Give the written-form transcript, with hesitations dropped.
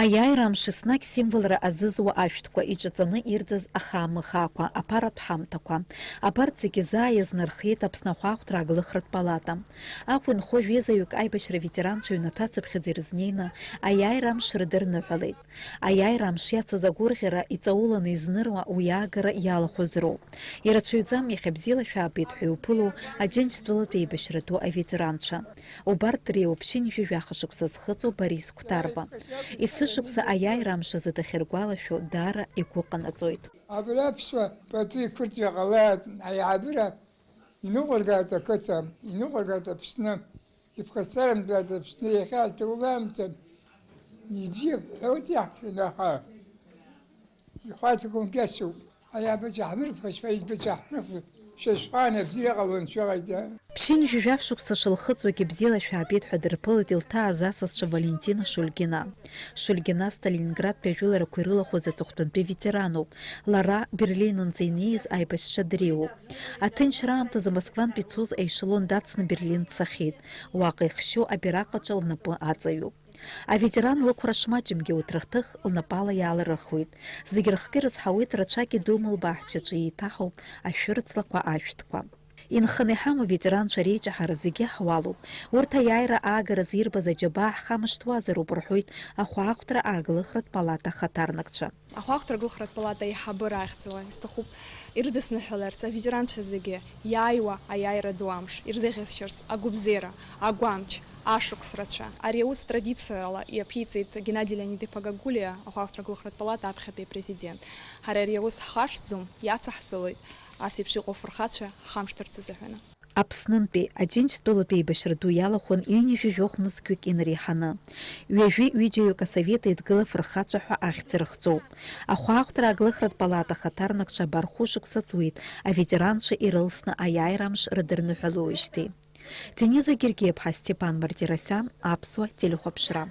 Аиааирамш еснагь символра азызуа ашәҭқәа иҿаҵаны ирӡаз ахаамыхаақәа, аԥаратә ҳамҭақәа. Абарҭ зегьы заа иазнархеит Аԥсны Ахәаахәҭра Аглыхратә палата. Ахәынхо жәеизаҩык аибашьра ветеранцәа ҩнаҭацыԥхьаӡа ирызнеины аиааирамш рдырныҳәалеит. Аиааирамш иацыз агәырӷьара иҵауланы изныруа уи аагара иалахәыз роуп. Ирацәаҩӡам иахьа бзиала шәаабеит ҳәа иуԥыло Аџьынџьтәылатәи еибашьратәу аветеранцәа. Убарҭ дреиуоуп ԥшьынҩажәа шықәса зхыҵуа Борис Қәҭарба. Исышықәса аиааирамш азы дахьыргәалашәо даара игәы ҟанаҵоит. Абра аԥсуа пату қәырҵәа ҟалааит, аиҳабыра иныҟәыргааит ақыҭа, иныҟәыргааит Аԥсны, иԥхасҭарымтәааит Аԥсны, иахьа аҭауламҭа, ибзиа ҳәоит иаҳԥхьаны, аха ихәаҭақәа кьасоуп. Аиҳабыцәа ҳмырԥхашьуа, избацәа ҳмырԥхашьуа, шәышҟана бзиа ҟалон шәаҟаиҵа. Ԥшьынҩажәа шықәса шылхыҵуагьы бзиала шәаабеит ҳәа дырԥылеит илҭааз асасцәа Валентина Шульгина. Шульгина Сталинградтәи ажәыларақәа ирылахәыз аҵыхәтәантәи ветерануп. Лара Берлиннанӡа инеиз аибашьцәа дреиуоуп. Аҭынчра аамҭазы Москвантәи ицоз аешелон дацны Берлин дцахьеит. Уаҟа ихшьу абираҟаҿы лнапы аҵаҩуп. Аветеран лықәра шмаҷымгьы уҭрахҭых лнапала иааларыхуеит. Зегьы рхкы ирызҳауеит рацәак идумоу баҳчаҿы еиҭаҳауп ашәырҵлақәа ашәҭқәа. Инханы иҳамоу ветеранцәа реиҿаҳара зегьы ҳуалуп. Урҭ аиааира аагараз ирбаз аџьабаа ҳхамышҭуазароуп рҳәоит Ахәаахәҭра Аглыхратә палата ахаҭарнакцәа. Ахәаахәҭра Аглыхратә палата аиҳабыра ахьӡала исҭахуп ирыдысныҳәаларц аветеранцәа зегьы иааиуа аиааира ду амш ирзеӷьасшьарц агәыбзиара, агәамч, ашықәсрацәа. Ари аус традициала иаԥиҵеит Геннади Леонидович Пагагулиа, Ахәаахәҭра Аглыхратә палата аԥхьатәи президент. Ҳара ари аус ҳхашҭӡом, иацаҳҵалоит ас еиԥш иҟоу афырхацәа ҳамшьҭырц азыҳәаны. Аԥснынтәи Аџьынџьтәылатәи еибашьра ду иалахәын ҩынҩажәижәохә нызқьҩык инреиҳаны. Ҩажәи-ҩыџьаҩык асовет еидгыла фырхацәа ҳәа ахьӡ рыхҵоуп. Ахәаахәҭра Аглыхратә палата ахаҭарнакцәа абархәы шықәса ҵуеит аветеранцәа ирылсны аиааирамш рыдырныҳәалоуижьҭеи. Дениза Гергиев-ԥҳа, Степан Мартиросиан, Аԥсуа телехәаԥшра.